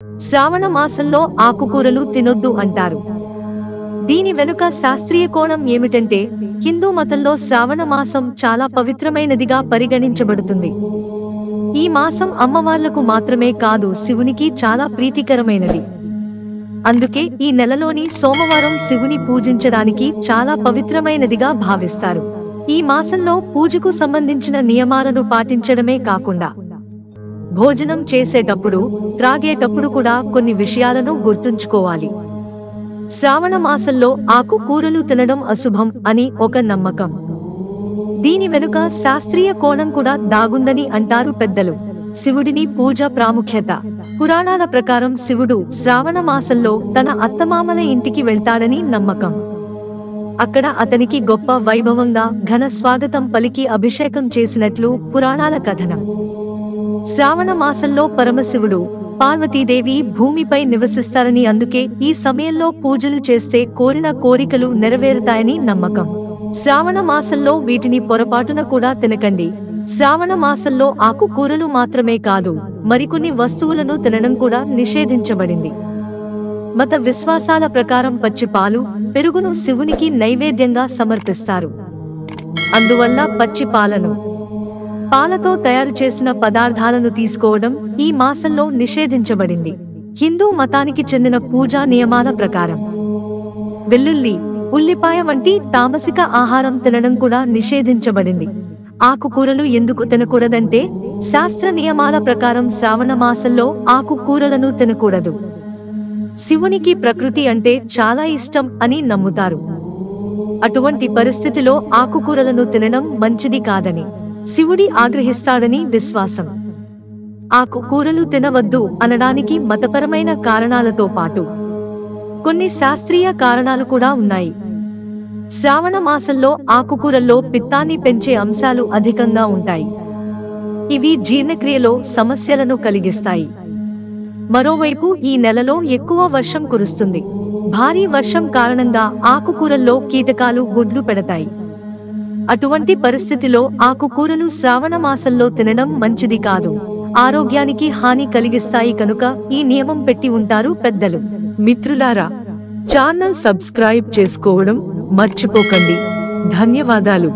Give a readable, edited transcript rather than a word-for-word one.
శ్రావణ మాసంలో ఆకుకూరలు తినొద్దు అంటారు. దీని వెనుక శాస్త్రీయ కోణం ఏమిటంటే, హిందూ మతంలో శ్రావణ మాసం చాలా పవిత్రమైనదిగా పరిగణించబడుతుంది. ఈ మాసం అమ్మవార్లకు మాత్రమే కాదు, శివునికి చాలా ప్రీతికరమైనది. అందుకే ఈ నెలలోని సోమవారం శివుని పూజించడానికి చాలా పవిత్రమైనదిగా భావిస్తారు. ఈ మాసంలో పూజకు సంబంధించిన నియమాలను పాటించడమే కాకుండా భోజనం చేసేటప్పుడు, త్రాగేటప్పుడు కూడా కొన్ని విషయాలను గుర్తుంచుకోవాలి. శ్రావణ మాసంలో ఆకుకూరలు తినడం అశుభం అని ఒక నమ్మకం. దీని వెనుక శాస్త్రీయ కోణం కూడా దాగుందని అంటారు పెద్దలు. శివుడిని పూజ ప్రాముఖ్యత. పురాణాల ప్రకారం శివుడు శ్రావణ మాసంలో తన అత్తమామల ఇంటికి వెళ్తాడని నమ్మకం. అక్కడ అతనికి గొప్ప వైభవంగా ఘన స్వాగతం పలికి అభిషేకం చేసినట్లు పురాణాల కథనం. శ్రావణ మాసంలో పరమశివుడు, పార్వతీదేవి భూమిపై నివసిస్తారని, అందుకే ఈ సమయంలో పూజలు చేస్తే కోరిన కోరికలు నెరవేరుతాయని నమ్మకం. శ్రావణ మాసంలో వీటిని పొరపాటున కూడా తినకండి. శ్రావణ మాసంలో ఆకుకూరలు మాత్రమే కాదు, మరికొన్ని వస్తువులను తినడం కూడా నిషేధించబడింది. మత విశ్వాసాల ప్రకారం పచ్చి పాలు, పెరుగును శివునికి నైవేద్యంగా సమర్పిస్తారు. అందువల్ల పచ్చి పాలతో తయారు చేసిన పదార్థాలను తీసుకోవడం ఈ మాసంలో నిషేధించబడింది. హిందూ మతానికి చెందిన పూజా నియమాల ప్రకారం వెల్లుల్లి, ఉల్లిపాయ వంటి తామసిక ఆహారం తినడం కూడా నిషేధించబడింది. ఆకుకూరలు ఎందుకు తినకూడదంటే, శాస్త్ర నియమాల ప్రకారం శ్రావణ మాసంలో ఆకుకూరలను తినకూడదు. శివునికి ప్రకృతి అంటే చాలా ఇష్టం అని నమ్ముతారు. అటువంటి పరిస్థితిలో ఆకుకూరలను తినడం మంచిది కాదని, శివుడి ఆగ్రహిస్తాడని విశ్వాసం. ఆకుకూరలు తినవద్దు అనడానికి మతపరమైన కారణాలతో పాటు కొన్ని శాస్త్రీయ కారణాలు కూడా ఉన్నాయి. శ్రావణ మాసంలో ఆకుకూరల్లో పిత్తాన్ని పెంచే అంశాలు అధికంగా ఉంటాయి. ఇవి జీర్ణక్రియలో సమస్యలను కలిగిస్తాయి. మరోవైపు ఈ నెలలో ఎక్కువ వర్షం కురుస్తుంది. భారీ వర్షం కారణంగా ఆకుకూరల్లో కీటకాలు గుడ్లు పెడతాయి. అటువంటి పరిస్థితిలో ఆకుకూరలు శ్రావణ మాసంలో తినడం మంచిది కాదు, ఆరోగ్యానికి హాని కలిగిస్తాయి కనుక ఈ నియమం పెట్టి ఉంటారు పెద్దలు. మిత్రులారా, ఛానల్ సబ్స్క్రైబ్ చేసుకోవడం మర్చిపోకండి. ధన్యవాదాలు.